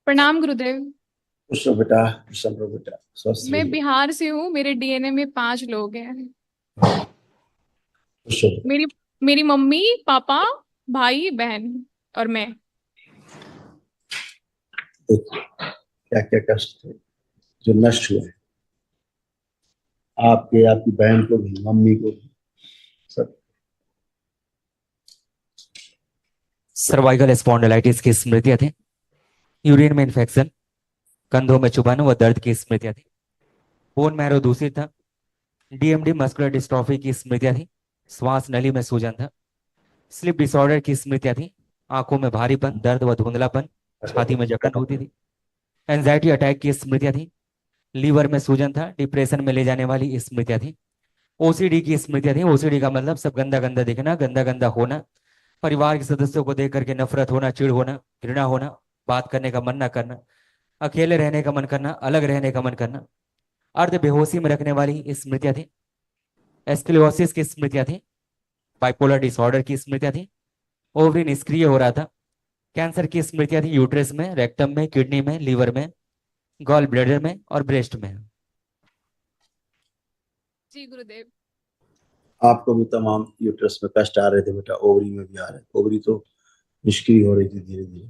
प्रणाम गुरुदेव। खुश रहो बेटा, खुश रहो बेटा, स्वस्थ मैं रहिए। बिहार से हूँ, मेरे डीएनए में 5 लोग हैं। खुश रहो बेटा। मेरी मेरी मम्मी, पापा, भाई, बहन और मैं। देखो क्या क्या कष्ट थे जो नष्ट हुए। आपके, आपकी बहन को भी, मम्मी को भी, सब। सर्वाइकल स्पॉन्डिलाइटिस की स्मृतियां थी। यूरिन में इन्फेक्शन, कंधों में चुभन व दर्द की स्मृतियां थी। बोन मैरो दूषित था। डीएमडी मस्कुलर डिस्ट्रॉफी की स्मृतियां थी। श्वास नली में सूजन था। स्लीप डिसऑर्डर की स्मृतियां थी। आंखों में भारीपन, दर्द व धुंधलापन, छाती में जकड़न होती थी। एंजाइटी अटैक की स्मृतियां थी। लीवर में सूजन था। डिप्रेशन में ले जाने वाली स्मृतियां थी। ओसीडी की स्मृतियां थी। ओसीडी का मतलब सब गंदा गंदा दिखना, गंदा गंदा होना, परिवार के सदस्यों को देख करके नफरत होना, चिढ़ होना, घृणा होना, बात करने का मन ना करना, अकेले रहने का मन करना, अलग रहने का मन करना, अर्ध बेहोशी में रखने वाली स्मृतियां थी। एस्क्लेरोसिस की स्मृतियां थी। बाइपोलर डिसऑर्डर की स्मृतियां थी। ओवरी निष्क्रिय हो रहा था। कैंसर की स्मृतियां थी। यूट्रस में, रेक्टम में, किडनी में, लीवर में, गॉल ब्लैडर में और ब्रेस्ट में। जी गुरुदेव। आपको भी तमाम यूट्रस में कष्ट आ रहे थे बेटा, ओवरी में भी आ रहे थे। ओवरी तो निष्क्रिय हो रही थी धीरे धीरे।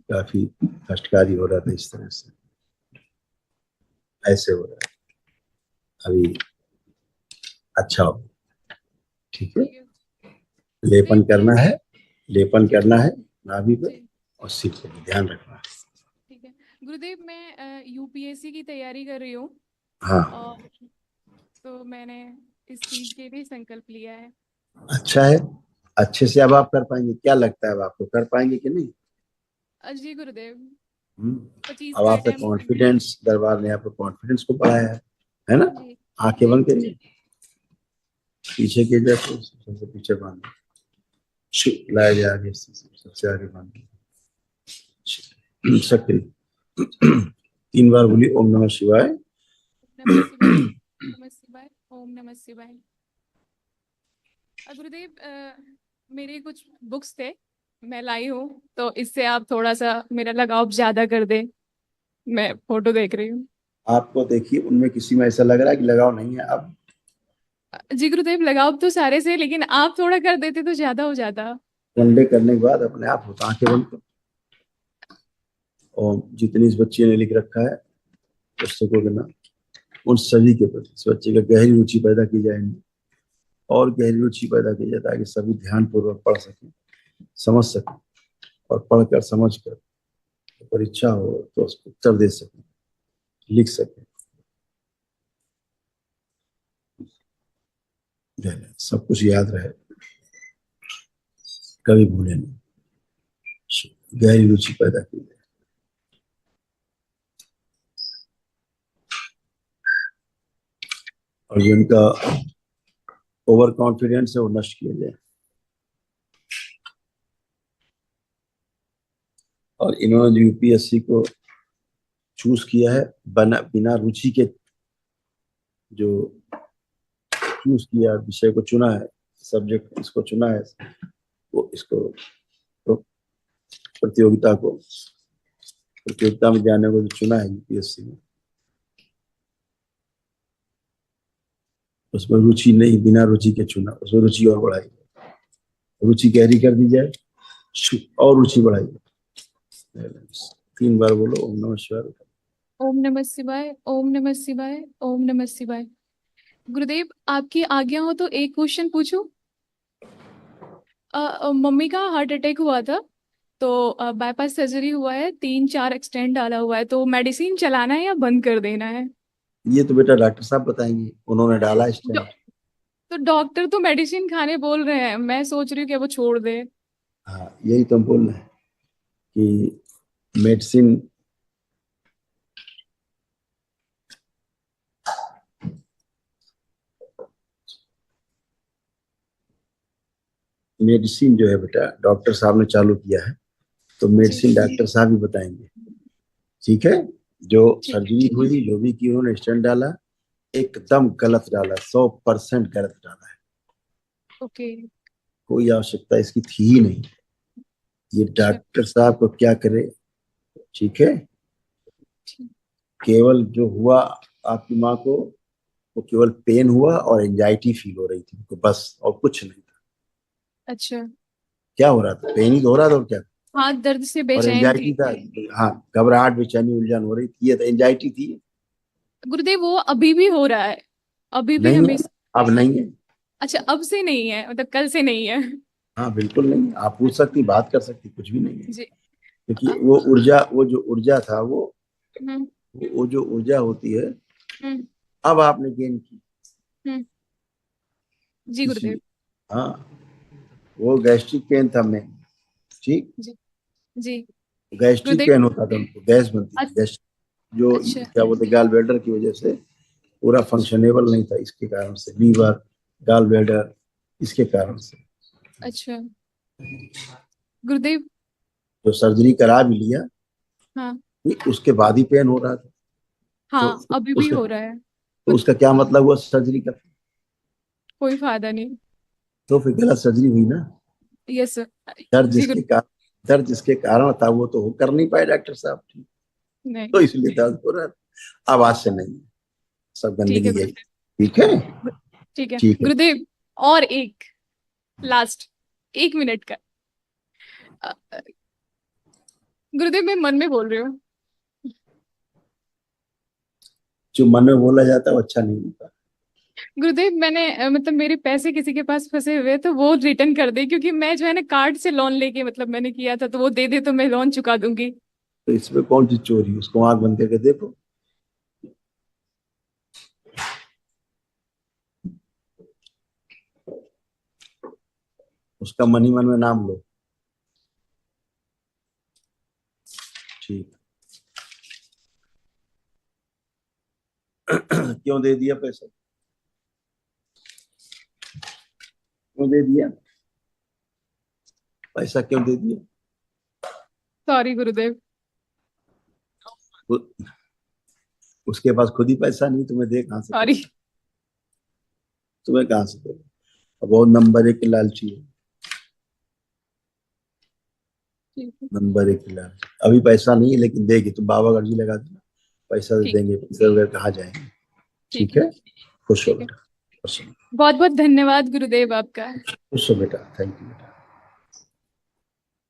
काफी कष्टकारी हो रहा था इस तरह से। ऐसे हो रहा है अभी। अच्छा हो, ठीक है। ठीक है लेपन गुरुदेव। करना है, लेपन जी करना है नाभि पे, जी और सिर पे भी ध्यान रखना है। ठीक है गुरुदेव। मैं यूपीएससी की तैयारी कर रही हूँ हाँ, और तो मैंने इस चीज के लिए संकल्प लिया है। अच्छा है। अच्छे से अब आप कर पाएंगे, क्या लगता है अब आपको कर पाएंगे कि नहीं? जी गुरुदेव। अब 25 का आप पे अटेम्प्ट है। कॉन्फिडेंस, दरबार ने आपको कॉन्फिडेंस को बढ़ाया है ना? जी आंखें जी बंद करिए, पीछे के जैसे सबसे पीछे बांध लाया जाए आगे से, सबसे आगे बांध सक्रिय 3 बार बोली ओम नमः शिवाय। ओम नमः शिवाय, नमः शिवाय, ओम नमः शिवाय। गुरुदेव, मेरे कुछ बुक्स थे, मैं लाई हूँ, तो इससे आप थोड़ा सा मेरा लगाव ज्यादा कर दे। मैं फोटो देख रही हूँ। आपको देखिए उनमें किसी में ऐसा लग रहा है कि लगाव नहीं है अब? जी गुरुदेव, लगाव तो सारे से, लेकिन आप थोड़ा कर देते तो ज्यादा हो जाता। वनडे करने के बाद अपने आप होता, आंखें बंद करो। और जितनी इस बच्चे ने लिख रखा है पुस्तकों के नाम, उन सभी के प्रति इस बच्चे का गहरी रुचि पैदा की जाएगी, और गहरी रुचि पैदा की जाए ताकि सभी ध्यान पूर्वक पढ़ सकें, समझ सकें, और पढ़कर समझ कर परीक्षा हो तो उसको उत्तर दे सकें, लिख सकें। सब कुछ याद रहे, कभी भूले नहीं। गहरी रुचि पैदा की जाए, और जिनका ओवर कॉन्फिडेंस है वो नष्ट किया जाए। और इन्होंने यूपीएससी को चूज किया है बना बिना रुचि के, जो चूज किया विषय को चुना है, सब्जेक्ट इसको चुना है, वो इसको तो प्रतियोगिता में जाने को जो चुना है यूपीएससी में, उसमें रुचि नहीं, बिना रुचि के चुना, उसमें रुचि और बढ़ाई जाए, रुचि गहरी कर दी जाए, और रुचि बढ़ाई जाए। 3 बार बोलो ओम नमः शिवाय। ओम नमः शिवाय, ओम नमः शिवाय, ओम नमः शिवाय। गुरुदेव, आपकी आज्ञा हो तो एक क्वेश्चन पूछूं? मम्मी का हार्ट अटैक हुआ था, तो बाईपास सर्जरी हुआ है, 3 4 एक्सटेंड डाला हुआ है, तो मेडिसिन चलाना है या बंद कर देना है? ये तो बेटा डॉक्टर साहब बताएंगे, उन्होंने डाला डॉ- स्टेंट। तो डॉक्टर तो मेडिसिन खाने बोल रहे हैं, मैं सोच रही हूँ कि वो छोड़ दे। हाँ, यही तो हम बोल रहे हैं कि मेडिसिन, मेडिसिन जो है बेटा डॉक्टर साहब ने चालू किया है, तो जी मेडिसिन डॉक्टर साहब ही बताएंगे, ठीक है? जो ठीक है। सर्जरी हुई, जो भी की उन्होंने स्टेंट डाला, एकदम गलत डाला, 100% गलत डाला है। ओके। कोई आवश्यकता इसकी थी ही नहीं। ये अच्छा। डॉक्टर साहब को क्या करे, ठीक है। ठीक। केवल जो हुआ आपकी माँ को, वो केवल पेन हुआ और एंजाइटी फील हो रही थी उनको, बस, और कुछ नहीं था। अच्छा। क्या हो रहा था? पेन ही तो हो रहा था, और क्या? हाँ, दर्द से और बेचैन थी। एंजाइटी था। हाँ, घबराहट, बेचैनी, उलझन हो रही थी, ये तो एंजाइटी थी। गुरुदेव वो अभी भी हो रहा है, अभी भी नहीं है, हमेशा। अब नहीं है। अच्छा, अब से नहीं है, मतलब कल से नहीं है। हाँ बिल्कुल नहीं, आप पूछ सकती, बात कर सकती, कुछ भी नहीं है। जी। क्योंकि अ, वो ऊर्जा, वो जो ऊर्जा था, हम्म। वो जो ऊर्जा होती है, हम्म। अब आपने गेन की, हम्म। जी गुरुदेव। इसलिए। हाँ, वो गैस्ट्रिक पेन था मेन। ठीक। जी। जी गैस्ट्रिक गुरुदेव। पेन होता था उनको, गैस बनती थी, गैस, जो अच्छा। क्या बोलते, गाल ब्लैडर की वजह से पूरा फंक्शनेबल नहीं था, इसके कारण से लीवर, गाल ब्लैडर, इसके कारण से। अच्छा गुरुदेव। जो सर्जरी करा भी लिया, हाँ। उसके बाद ही पेन हो रहा था। तो हाँ, अभी भी उसका हो रहा है। तो उसका क्या मतलब हुआ सर्जरी का? कोई फायदा नहीं। तो फिर गलत सर्जरी हुई ना। Yes sir. दर्द जी जिसके कारण दर्द जिसके कारण था, वो तो कर नहीं पाए डॉक्टर साहब, ठीक। नहीं। तो इसलिए दर्द हो रहा था। अब आज से नहीं है, सब ठीक है गंदगी गई। गुरुदेव। ठीक है। ठीक है ठीक है। गुरुदेव। और एक लास्ट, 1 मिनट का। अ, गुरुदेव मैं मन में बोल रही हूँ। जो मन में बोला जाता है वो अच्छा नहीं होता। गुरुदेव मैंने मतलब मेरे पैसे किसी के पास फंसे हुए हैं, तो वो रिटर्न कर दे, क्योंकि मैं जो है ना कार्ड से लोन लेके मतलब मैंने किया था, तो वो दे दे तो मैं लोन चुका दूंगी। तो इसमें कौन सी चोरी? उसको आंख बंद करके देखो, उसका मन ही मन में नाम लो। ठीक। क्यों दे दिया पैसा? क्यों दे दिया? पैसा क्यों दे दिया? सॉरी गुरुदेव। उ- उसके पास खुद ही पैसा नहीं, तुम्हें दे कहां से सॉरी। पैसा? तुम्हें कहां से दे? अब वो नंबर एक की लालची है। ठीक है। नंबर एक की लालची, अभी पैसा नहीं है लेकिन देगी, तुम बाबा गर्जी लगा देना, पैसा दे ठीक। देंगे, पैसे वगैरह कहाँ जाएंगे। ठीक ठीक है। है। खुश हो ठीक है। बेटा, खुश हो। बहुत बहुत धन्यवाद गुरुदेव आपका। खुश हो बेटा, थैंक यू बेटा।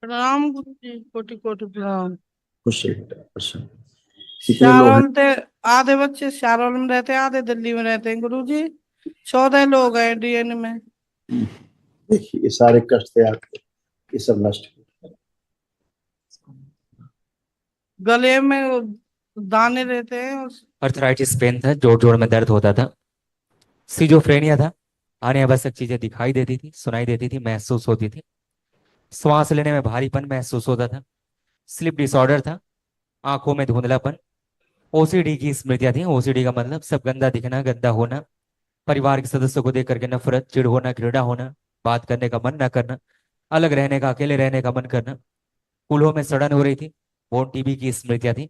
प्रणाम गुरु जी, कोटि कोटि प्रणाम। खुश हो बेटा, खुश हो। कितने लोग हैं? शारोल ते आधे बच्चे शारोल में रहते हैं, आधे दिल्ली में रहते हैं गुरु जी। 14 लोग हैं डीएन में। देखिए, ये सारे कष्ट थे आपके, ये सब नष्ट हो। गले में वो दाने रहते हैं अर्थराइटिस पेन था, जोड़ जोड़ में दर्द होता था। सिजोफ्रेनिया था, आने आवश्यक चीजें दिखाई देती थी, सुनाई देती थी, महसूस होती थी। श्वास लेने में भारीपन महसूस होता था। स्लीप डिसऑर्डर था, आंखों में धुंधलापन। ओसीडी की स्मृतियां थी। ओसीडी का मतलब सब गंदा दिखना, गंदा होना, परिवार के सदस्यों को देख करके नफरत, चिढ़ होना, घृणा होना, बात करने का मन न करना, अलग रहने का, अकेले रहने का मन करना। कूल्हों में सड़न हो रही थी। बोन टीबी की स्मृतियां थी।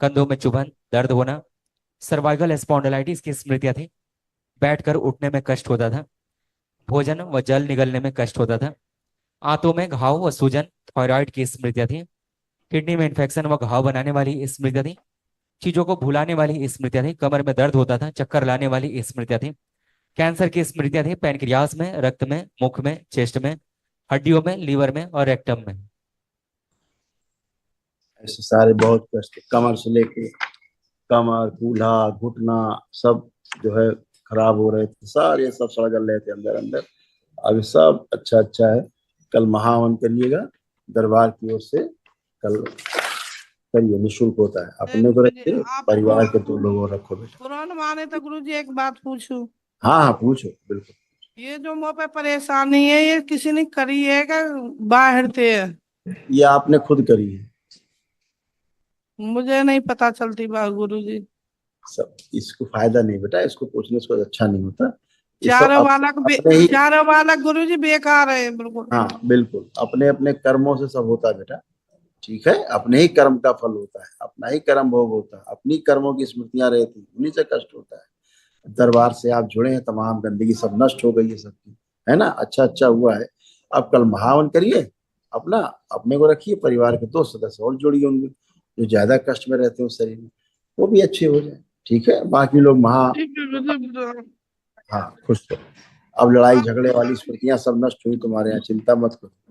कंधों में चुभन, दर्द होना, सर्वाइकल स्पॉन्डिलाइटिस की स्मृतियां थी। बैठकर उठने में कष्ट होता था। भोजन व जल निगलने में कष्ट होता था। आंतों में घाव व सूजन, थायराइड की स्मृतियां थी। किडनी में इन्फेक्शन व घाव बनाने वाली स्मृतियां थी। चीजों को भुलाने वाली स्मृतियां थी। कमर में दर्द होता था, चक्कर लाने वाली स्मृतियां थी। कैंसर की स्मृतियां थी। पैनक्रियास में, रक्त में, मुख में, चेस्ट में, हड्डियों में, लीवर में और रेक्टम में। ऐसे सारे बहुत कष्ट थे, कमर से लेके, कमर, कूल्हा, घुटना, सब जो है खराब हो रहे थे, सारे सब सड़ गल रहे थे अंदर अंदर। अभी सब अच्छा अच्छा है। कल महावन करिएगा दरबार की ओर से, कल करिए, निःशुल्क होता है। अपने को मुझे रखिए, आपको परिवार के 2 लोगों को रखो बेटा। पुराण माने तो गुरु जी एक बात पूछूं। हाँ हाँ, पूछो बिल्कुल। ये जो मुंह पे परेशानी है, ये किसी ने करी है क्या? बाहर से है? ये आपने खुद करी है। मुझे नहीं पता चलती बात गुरु जी। सब इसको फायदा नहीं बेटा, इसको पूछने से कुछ अच्छा नहीं होता। ये सब चारों बालक अपने ही। चारों बालक गुरु जी बेकार है बिल्कुल। हाँ बिल्कुल, अपने अपने कर्मों से सब होता है बेटा। ठीक है, अपने ही कर्म का फल होता है, अपना ही कर्म भोग होता है, अपनी कर्मों की स्मृतियां रहती हैं, उन्हीं से कष्ट होता है। दरबार से आप जुड़े हैं, तमाम गंदगी सब नष्ट हो गई है सबकी, है ना? अच्छा अच्छा हुआ है। अब कल महावन करिए अपना, अपने को रखिए, परिवार के 2 सदस्य और जोड़िए उनमें, जो ज्यादा कष्ट में रहते हैं उस शरीर में, वो भी अच्छे हो जाए। ठीक है, बाकी लोग ठीक है गुरुजी। हाँ खुश रहो। अब लड़ाई झगड़े वाली स्मृतियां सब नष्ट हुई तुम्हारे यहाँ, चिंता मत करो।